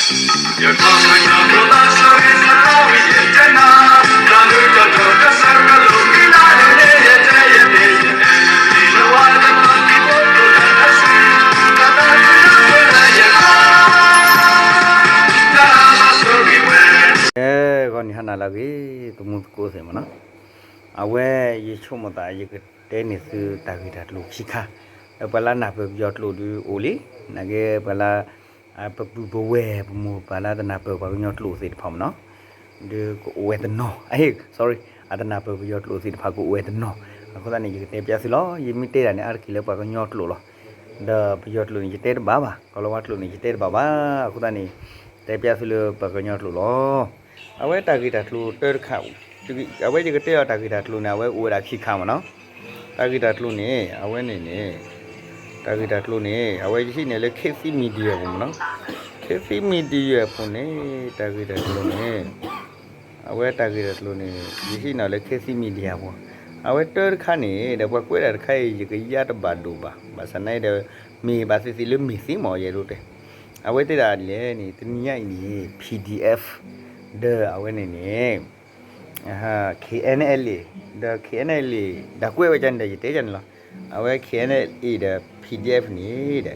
You're talking about the stories of how we did it now. The new the circle of the night and day. You know what the people do that are sweet. That I will let you know. That's a story where. Còn hana lagi tumu ko se mana awe ye chomo ta ye ke tennis ta ki ta lu khikha pala na pe yot lu du oli na ge pala pa bu we mu pala ta na pe ba yot lu se phom no de ko we ta no ai sorry adana pe yot lu se pha ko we ta no ko ta ni ye te pya si lo ye mi te da ne ar ki le pa ko yot lu lo da pe yot lu ni te ba ba ko lo wat lu ni te ba ba ko ta ni te pya si le pa ko yot lu lo awe ta ki ta lu ter kha awe je ke te ta ki ta lu na awe u ra khi kha ma no ta ki ta lu ni awe ni ni ta ki ta lu ni awe ji ne le KC media bu ma no KC media bu ni ta ki ta lu ni awe ta ki ta lu ni ji na le KC media bu awe ter kha ni da ba kwe da khai ji ke ya ta ba du ba sa nai de mi ba si le mi si mo ye ru te awe te da le ni tin nyai ni PDF the awe ni ni KNL the KNL da kwe wa jan de te jan la awe KNL the PDF ni de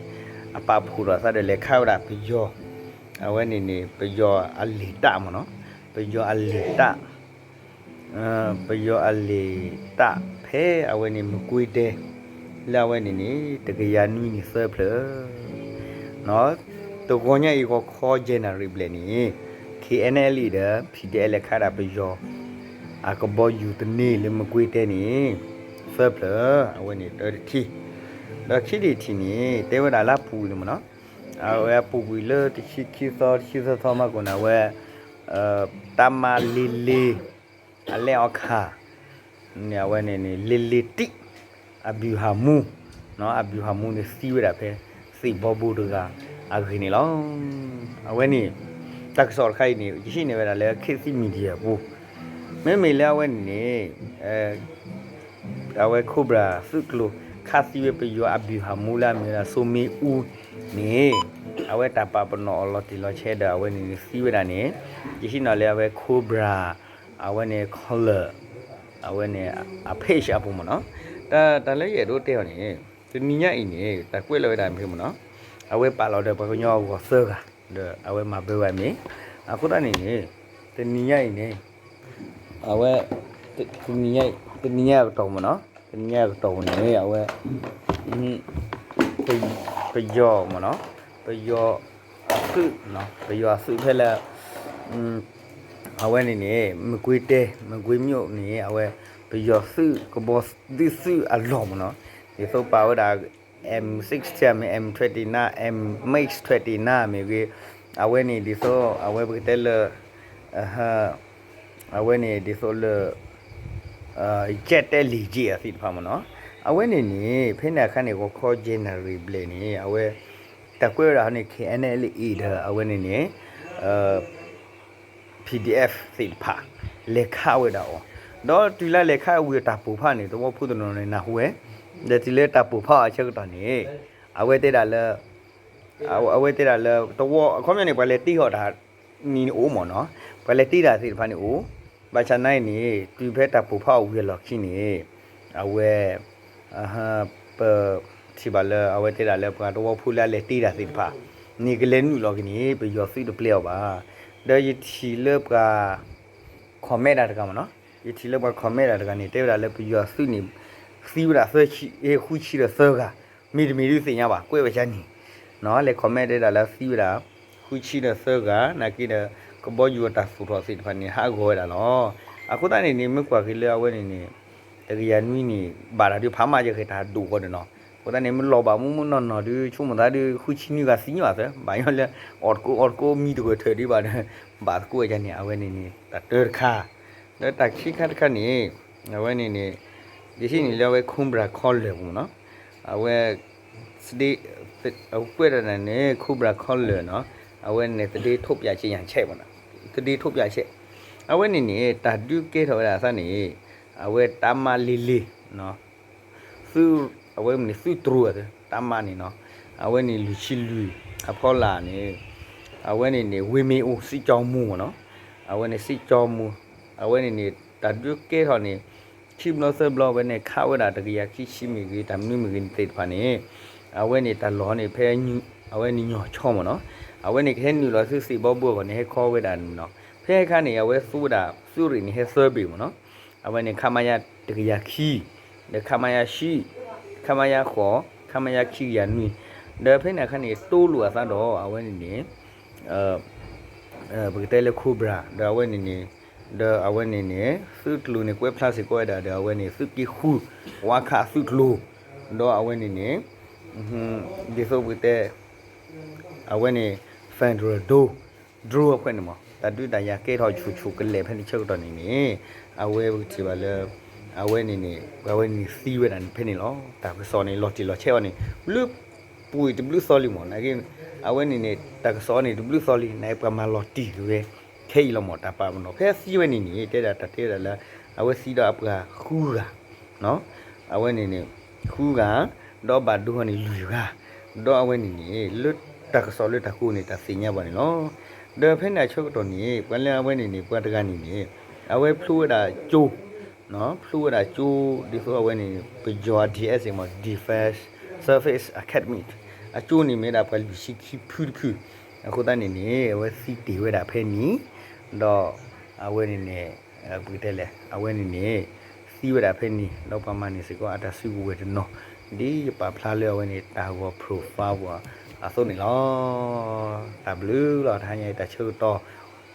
apa phu ra sa de le kha da pi yo awe ni ni pi yo a li ta mo no pi yo a li ta pi yo a li ta phe awe ni mu kwi de la awe ni ni te ga ya ni se phle no to ko nya i ko kho generate ni KNL da PDF လက်ခါတာပယောအကဘောယူတနေလေမကွေးတဲ့နေဖပ်လအဝနေတော်တီဒါခိဒီတီနေတေဝဒါလာပူလို့မနော်အဝဲပူပူလေတခိခိသောမကနာဝဲတမလီလီအလဲအခါနေဝဲနေနေလီလီတိအဘီဟာမူနော်အဘီဟာမူနေစီဝဲတာဖဲစီဘောဘူတကအခိနေလောအဝဲနေตักสอดไข่นี่ยินี่เวลาแล้วเคซีมีเดียบูแม่ไม่แล้วเว้นนี่เอาไว้คูบราซึกลูคาซีเวไปอยู่อบิฮามูลาเมลาโซมีอูนี่เอาไว้ตาปาปนอลอติลอเชดเอาไว้นี่ซีเวลานี่ยิน่ะแล้วเอาไว้คูบราเอาไว้นี่คอลเลอร์เอาไว้นี่อเพชอาปูมเนาะแต่แล้วเยดูเตียวนี่ตัวนี้เนี่ยอีนี่ตะกวยเลยได้มั้ยเนาะเอาไว้ปาเราเด้อปะก็ย่อก็เซอร์กะအဝဲမှာပြောရမည်အခုတည်းနေတနီရိုက်နေအဝဲတနီရိုက်တော့မနော်တနီရိုက်တော့နေအဝဲပယောမနော်ပယောစုနော်ပယောစုဖဲလာအဝဲနေမကွေးတဲမကွေးမြို့နေအဝဲပယောစုကဘောဒီစုအလောမနော်ဒီဆိုပါဝဒါM60 M29 M Max 29 maybe awe ni diso awe betel awe ni diso le jet li ji a sit pham no awe ni phe na khan ni ko kho generate ble ni awe ta kwe ra ni KNL e da awe ni PDF sit pha lekha we da o do tu la lekha we ta pu pha ni to phu to no na hwe de ti le ta pu pha a chek ta ni awe te da leအဝဲတဲ့လာတော့အခေါမြနေပါလေတီဟောတာနီအိုးမော်နော်ပါလေတီတာစီဖာနေအိုးဘာချနိုင်နေဒီဖက်တာပူဖောက်ဝေလော်ခိနေအဝဲပတီပါလေအဝဲတဲ့လာကတော့ဖူလာလေတီတာစီဖာနီကလည်းနူလော်ခိနေပယောစီတပလျောပါဒါယတီလေကခေါ်မဲတာတကမနော်ယတီလေကခေါ်မဲတာတကနေတဲ့လာလေပယောစီနေစီဝရာဆွဲချီခုချီရဆောကမီရီစင်ရပါကွဲပဲချန်နီနော်လေคอมเมนต์ได้ละซีราခုချီတဲ့ဆက်ကနာကိတဲ့ကဘောယူတာဖူတော်စီတဖန်နေဟာဂောရနော်အခုတည်းနေမကွာခိလေအဝဲနေတကယ်နွီးနေဘာလာဒီဖာမရခေတာဒူခေါ်တယ်နော်ကိုတည်းနေမလောပါမှုနော်ဒီချုံမသားဒီခုချီနီကစီညွာဆဲဘာရောလဲအော်ကိုမီတကိုထဲဒီပါတယ်ဘာကိုရနေအဝဲနေတတော်ခါတဲ့တခိခတ်ခနေအဝဲနေဒီရှိနေလဲဝဲခုံဘရာခေါ်လေဘူးနော်အဝဲစဒီအကွဲ့ရနေခုဘရာခေါ်လေနော်အဝဲနေတတိထုတ်ပြချင်းရန်ချက်ပါနော်တတိထုတ်ပြချက်အဝဲနေတာဒုကေထော်ရဆန်နေအဝဲတမလီလီနော်သူအဝဲမနေသူထရူတမနေနော်အဝဲနေလူချီလူအဖော်လာနေ အဝဲနေနေဝေမီဦးစီကြောင်းမှုနော်အဝဲနေစီကြောင်းမှုအဝဲနေနေတတ်ပြုကဲထော်နေချိဘလော့ဆဘလော့ဝဲနေခါဝဲတာတကယ်ခိရှိမီကြီးတမနုမီကြီးတိတ်ဖာနေအဝဲနေတလောနေဖဲညူအဝဲနေညောချောမနော်အဝဲနေခဲညူလောစစ်စီဘောဘောကနေခေါ်ဝဲတာနော်ဖဲခါနေအဝဲစူတာစူရီနေဟဲဆာဘီမနော်အဝဲနေခမယာတကယ်ခိဒခမယာရှိခမယာခေါ်ခမယာခိရနွီဒါဖဲနေခနေတိုးလူအစားတော့အဝဲနေနေဘယ်တဲလခုဘရာဒါဝဲနေနေဒါအဝဲနေနေစုတလူနေကွဲဖလားစီကွဲတာဒါဝဲနေစုကီခူဝါခါစုတလူတော့အဝဲနေနေဒီဆိုဘယ်တဲအဝဲနေဖန်ဒရဒိုဒရိုခွဲ့နေမတတူတရာကဲထော်ချူချူကလေးဖက်နေချက်တော့နေနေအဝဲဘူးချီပါလေအဝဲနေနေအဝဲနေစီးဝဲတာဖက်နေလောဒါပဲစော်နေလော်တီလော်ချဲော်နေဘလူးပူတဘလူးစော်လီမနာကင်းအဝဲနေနေတကစောနေဒဘလူးစော်လီနိုင်ပမာလော်တီလွဲခဲလမတာပါမနော်ဖဲစီးဝဲနေနေတဲတာတဲတာလားအဝဲစီးတော့အပကခူးကနော်အဝဲနေနေခူးကတော့ဘာဒူဟန်လူကတော့အဝဲနေနေလွတ်တကစောလွတ်တခုနေတာစင်ညပါနေနော်ဒါဖဲနေချုပ်တော့နေပန်လအဝဲနေနေပွားတကနေနေအဝဲဖလူးတာကျိုးနော်ဖလူးတာကျိုးဒီဆိုအဝဲနေပဂျော် DS မှာ Defense Service Academy အကျိုးနေမိတာပဲရှိခိဖူးဖူးအခုတန်းနေနေဝဲစီတီဝဲတာဖဲနီတော့အဝဲနေနေဘူးတယ်လေအဝဲနေနေစီဝဲတာဖဲနီတော့ပမာနေစကောအတဆူဝဲတနော်ဒီပပလာလဲဝဲနေတာဝ profile ဝအစိုးနေလောတဘလူးတော့ထိုင်ရတဲ့ချို့တော့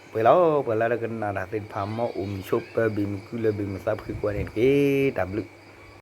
เปล่าเปล่ากันนาดาติดพามอชุบเปบิมกุลบิมซับคือ กว่าเนี่ยเกตบลุ